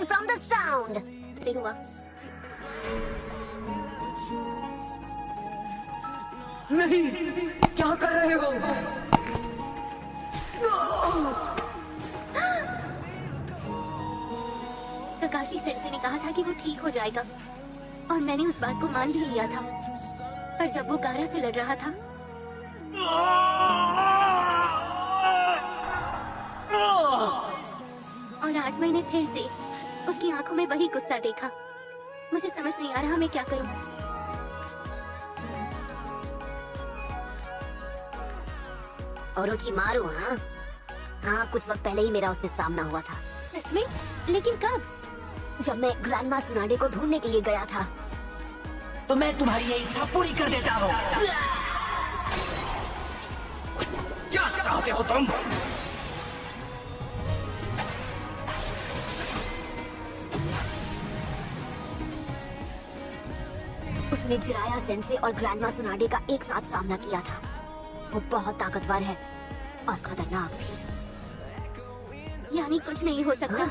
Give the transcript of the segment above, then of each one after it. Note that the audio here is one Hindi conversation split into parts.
coming from the sound. से हुआ। नहीं, क्या कर रहे हो? काकाशी सेंसे ने कहा था कि वो ठीक हो जाएगा और मैंने उस बात को मान भी लिया था। पर जब वो गारा से लड़ रहा था और आज मैंने फिर से उसकी आंखों में वही गुस्सा देखा। मुझे समझ नहीं आ रहा मैं क्या करूं। ओरोचिमारू, हाँ हाँ, कुछ वक्त पहले ही मेरा उससे सामना हुआ था। सच में? लेकिन कब? जब मैं ग्रैंडमा सुनाडे को ढूंढने के लिए गया था। तो मैं तुम्हारी ये इच्छा पूरी कर देता हूँ। क्या चाहते हो तुम? उसने जिराया सेंसे और ग्रैंडमा सुनाडे का एक साथ सामना किया था। वो बहुत ताकतवर है और खतरनाक भी। यानी कुछ नहीं हो सकता।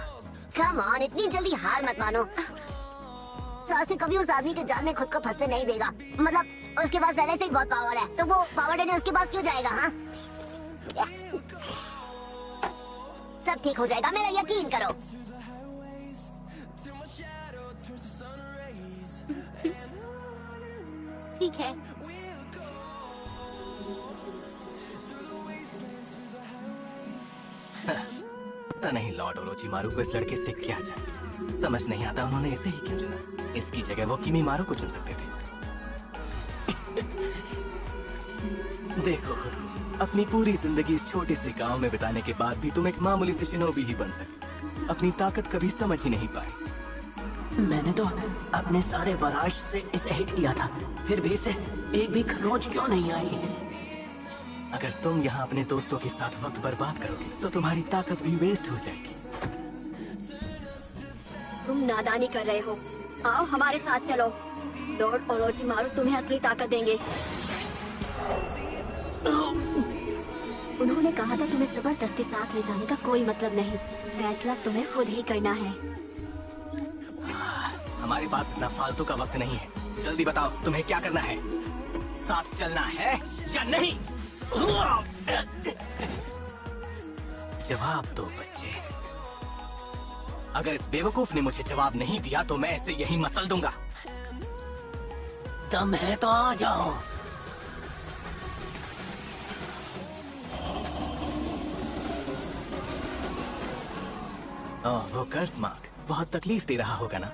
कम ऑन, इतनी जल्दी हार मत मानो। सासे कभी उस आदमी के जाल में खुद को फंसने नहीं देगा। मतलब उसके पास पहले से ही बहुत पावर है, तो वो पावर देने उसके पास क्यों जाएगा? हाँ, सब ठीक हो जाएगा, मेरा यकीन करो। ठीक है। पता नहीं लॉर्ड ओरोचिमारू को इस लड़के से क्या चाहिए। समझ नहीं आता उन्होंने इसे ही क्यों चुना। इसकी जगह वो किमीमारू को चुन सकते थे। देखो खुद को, अपनी पूरी जिंदगी इस छोटे से गांव में बिताने के बाद भी तुम एक मामूली से शिनोबी ही बन सके। अपनी ताकत कभी समझ ही नहीं पाए। मैंने तो अपने सारे बर्दाश्त से इसे हिट किया था, फिर भी इसे एक भी खरोंच क्यों नहीं आई? अगर तुम यहाँ अपने दोस्तों के साथ वक्त बर्बाद करोगे तो तुम्हारी ताकत भी वेस्ट हो जाएगी। तुम नादानी कर रहे हो। आओ हमारे साथ चलो। लॉर्ड ओरोचिमारू तुम्हें असली ताकत देंगे। उन्होंने कहा था तुम्हें जबरदस्ती साथ ले जाने का कोई मतलब नहीं। फैसला तुम्हें खुद ही करना है। हमारे पास इतना फालतू का वक्त नहीं है। जल्दी बताओ तुम्हें क्या करना है। साथ चलना है या नहीं? जवाब दो बच्चे। अगर इस बेवकूफ ने मुझे जवाब नहीं दिया तो मैं इसे यहीं मसल दूंगा। दम है तो आ जाओ। ओह, वो कर्स मार्क बहुत तकलीफ दे रहा होगा ना?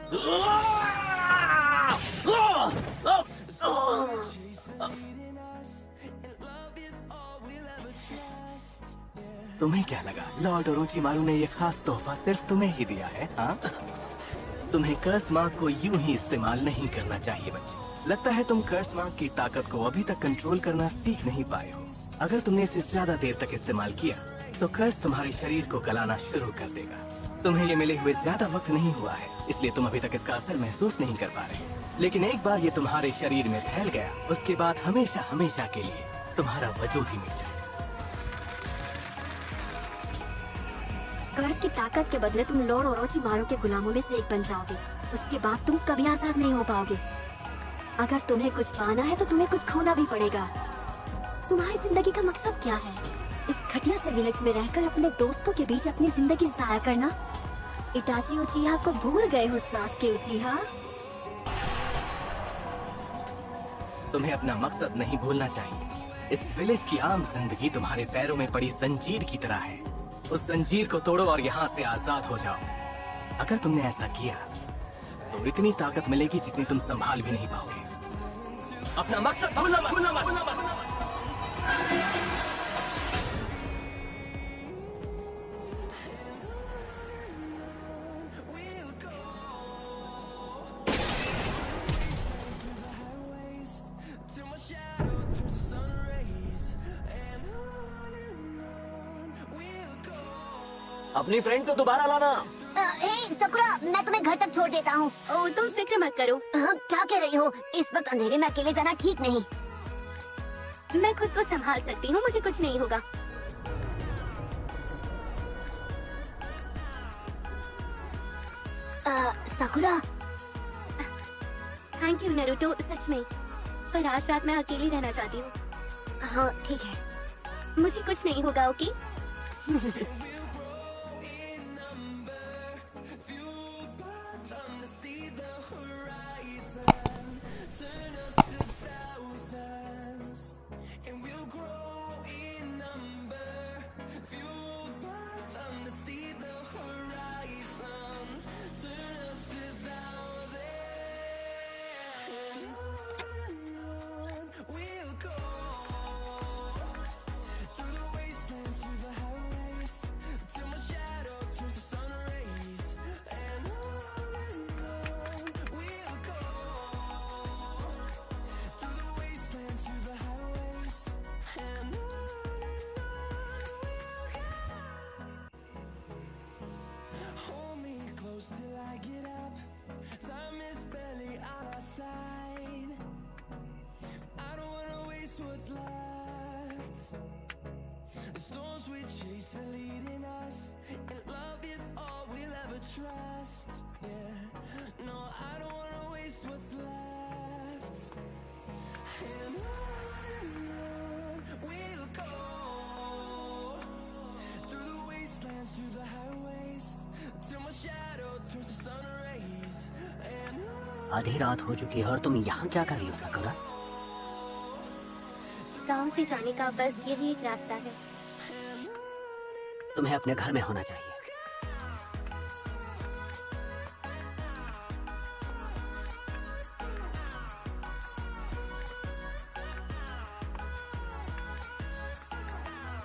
तुम्हें क्या लगा लॉर्ड ओरोचिमारू ने ये खास तोहफा सिर्फ तुम्हें ही दिया है? हाँ? तुम्हें कर्स मार्क को यूं ही इस्तेमाल नहीं करना चाहिए बच्चे। लगता है तुम कर्स मार्क की ताकत को अभी तक कंट्रोल करना सीख नहीं पाए हो। अगर तुमने इसे ज्यादा देर तक इस्तेमाल किया तो कर्स तुम्हारे शरीर को गलाना शुरू कर देगा। तुम्हें ये मिले हुए ज्यादा वक्त नहीं हुआ है, इसलिए तुम अभी तक इसका असर महसूस नहीं कर पा रहे। लेकिन एक बार ये तुम्हारे शरीर में फैल गया, उसके बाद हमेशा हमेशा के लिए तुम्हारा वजूद ही मिट जाएगा। कर्स की ताकत के बदले तुम लॉर्ड ओरोचिमारू के गुलामों में से एक बन जाओगे। उसके बाद तुम कभी आजाद नहीं हो पाओगे। अगर तुम्हें कुछ पाना है तो तुम्हें कुछ खोना भी पड़ेगा। तुम्हारी जिंदगी का मकसद क्या है? इस घटिया से विलेज में रहकर अपने दोस्तों के बीच अपनी जिंदगी जाया करना? इटाची उचिहा को भूल गए हो सासुके उचिहा? तुम्हें अपना मकसद नहीं भूलना चाहिए। इस विलेज की आम जिंदगी तुम्हारे पैरों में पड़ी जंजीर की तरह है। उस जंजीर को तोड़ो और यहाँ से आजाद हो जाओ। अगर तुमने ऐसा किया तो इतनी ताकत मिलेगी जितनी तुम संभाल भी नहीं पाओगे। अपना मकसद भूलना मत, भूलना मत, भूलना मत। अपनी फ्रेंड को दोबारा लाना। सकुरा, मैं तुम्हें घर तक छोड़ देता हूँ। ओह, तुम फिक्र मत करो। क्या कह रही हो? इस वक्त अंधेरे में अकेले जाना ठीक नहीं। मैं खुद को संभाल सकती हूँ, मुझे कुछ नहीं होगा। साकुरा। थैंक यू नारुतो, सच में। पर आज रात मैं अकेली रहना चाहती हूँ। हाँ ठीक है, मुझे कुछ नहीं होगा, ओके? आधी रात हो चुकी है और तुम यहाँ क्या कर रही हो साकुरा? गांव से जाने का बस यही एक रास्ता है। तुम्हें अपने घर में होना चाहिए।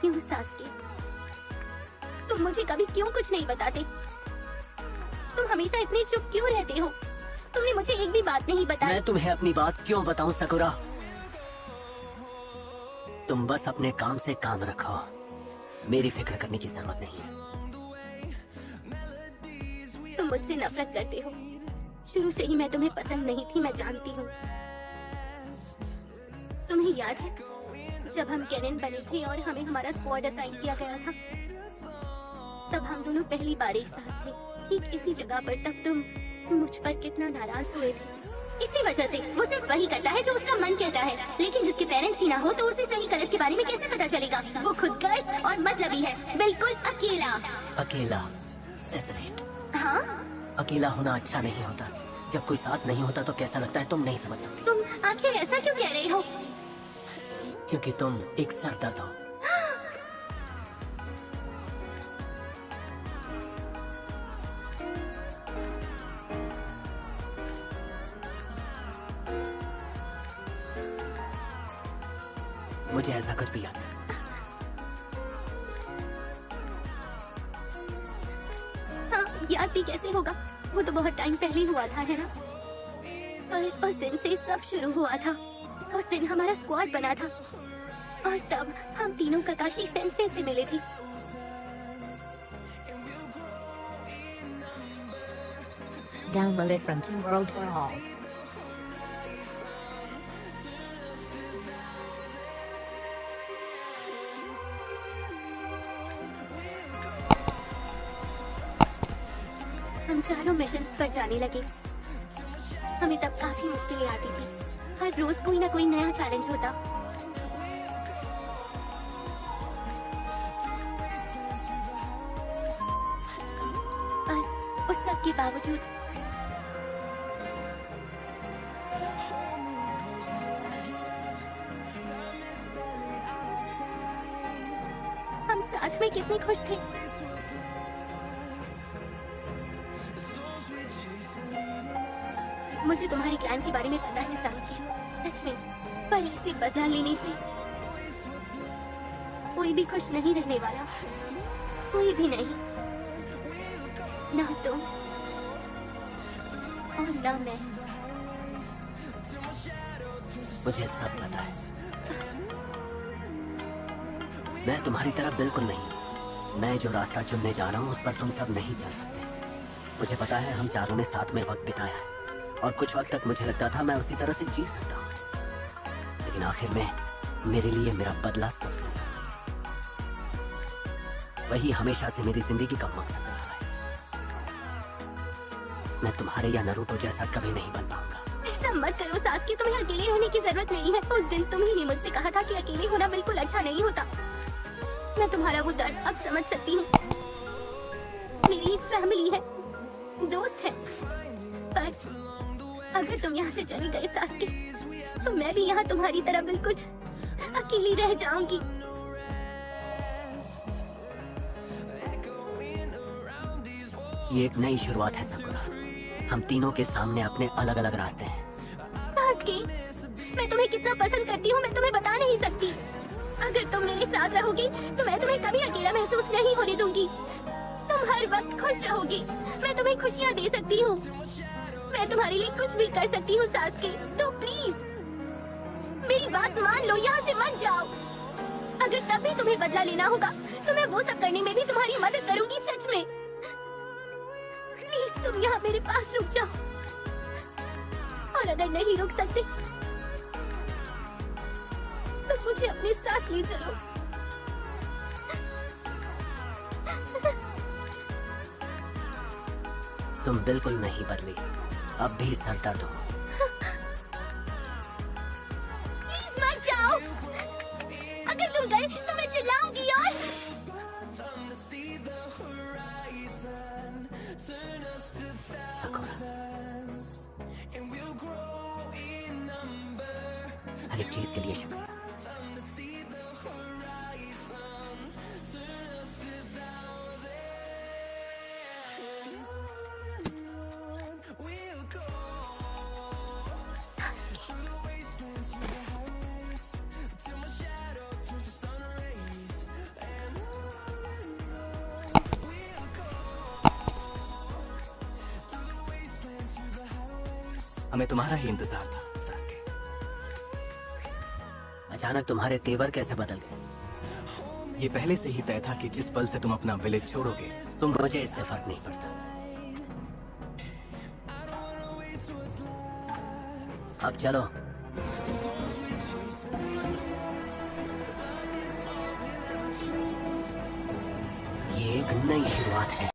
क्यों सास्के, तुम मुझे कभी क्यों कुछ नहीं बताते? तुम हमेशा इतने चुप क्यों रहते हो? तुमने मुझे एक भी बात नहीं बताई। मैं तुम्हें अपनी बात क्यों बताऊं साकुरा? तुम बस अपने काम से काम रखो, मेरी फिक्र करने की जरूरत नहीं है। तुम मुझसे नफरत करते हो। शुरू से ही मैं तुम्हें पसंद नहीं थी, मैं जानती हूँ। तुम्हें याद है जब हम कैनन बने थे और हमें हमारा स्क्वाड असाइन किया गया था? तब हम दोनों पहली बार एक साथ थे, ठीक इसी जगह पर। तब तुम मुझ पर कितना नाराज हुए थे। इसी वजह से वो सिर्फ वही करता है जो उसका मन कहता है, लेकिन जिसके पेरेंट्स ही ना हो तो उसे सही गलत के बारे में कैसे पता चलेगा? वो खुदगर्ज और मतलबी है, बिल्कुल अकेला। अकेला, सेपरेट। हाँ, अकेला होना अच्छा नहीं होता। जब कोई साथ नहीं होता तो कैसा लगता है तुम नहीं समझ सकती। तुम आखिर ऐसा क्यों कह रहे हो? क्योंकि तुम एक सरदर्द हो। मुझे ऐसा कुछ भी याद है। हाँ, याद भी कैसे होगा? वो तो बहुत टाइम पहले हुआ था, है ना? और उस दिन से सब शुरू हुआ था। उस दिन हमारा स्क्वाड बना था और तब हम तीनों ककाशी सेंसे से मिले थे। Downloaded from Team World for All. हम चारों मिशंस पर जाने लगे। हमें तब काफी मुश्किलें आती थी। हर रोज कोई ना कोई नया चैलेंज होता। पर उस सब के बावजूद हम साथ में कितने खुश थे। मुझे तुम्हारे क्लैन के बारे में पता है सास्की, सच में। पर इसे बदला लेने से कोई भी खुश नहीं रहने वाला, कोई भी नहीं। ना तुम और ना मैं। मुझे सब पता है। मैं तुम्हारी तरह बिल्कुल नहीं। मैं जो रास्ता चुनने जा रहा हूँ उस पर तुम सब नहीं चल सकते। मुझे पता है हम चारों ने साथ में वक्त बिताया है और कुछ वक्त तक मुझे लगता था मैं उसी तरह से जी सकता हूँ, लेकिन आखिर में मेरे लिए मेरा बदला सबसे सही। वही हमेशा से मेरी जिंदगी का मकसद रहा है। मैं तुम्हारे या नरूटो जैसा कभी नहीं बन पाऊंगा। ऐसा मत करो सास्की, तुम्हें अकेले रहने की जरूरत नहीं है। उस दिन तुम्ही ने मुझसे कहा था कि अकेले होना बिल्कुल अच्छा नहीं होता। मैं तुम्हारा वो दर्द अब समझ सकती हूँ। मेरी एक फैमिली है, दोस्त है, पर अगर तुम यहाँ से चले गए सास्की, तो मैं भी यहाँ तुम्हारी तरह बिल्कुल अकेली रह जाऊंगी। ये एक नई शुरुआत है साकुरा। हम तीनों के सामने अपने अलग अलग रास्ते हैं। सास्की, मैं तुम्हें कितना पसंद करती हूँ मैं तुम्हें बता नहीं सकती। अगर तुम मेरे साथ रहोगी तो मैं तुम्हें कभी अकेला महसूस नहीं होने दूंगी। तुम हर वक्त खुश रहोगी। मैं तुम्हें खुशियाँ दे सकती हूँ। मैं तुम्हारे लिए कुछ भी कर सकती हूँ सास्की। तो प्लीज मेरी बात मान लो, यहाँ से मत जाओ। अगर तब भी तुम्हें बदला लेना होगा तो मैं वो सब करने में भी तुम्हारी मदद करूंगी, सच में। प्लीज तुम यहाँ मेरे पास रुक जाओ, और अगर नहीं रुक सकते तो मुझे अपने साथ ले चलो। तुम बिल्कुल नहीं बदली, अब भी सर दर्द हो। प्लीज मत जाओ। अगर तुम गए तो मैं चिल्लाऊंगी। और साकुरा, हर एक चीज के लिए शुक्रिया। हमें तुम्हारा ही इंतजार था सास्के। अचानक तुम्हारे तेवर कैसे बदल गए? ये पहले से ही तय था कि जिस पल से तुम अपना विलेज छोड़ोगे तुम मुझे इससे फर्क नहीं पड़ता। अब चलो। ये एक नई शुरुआत है।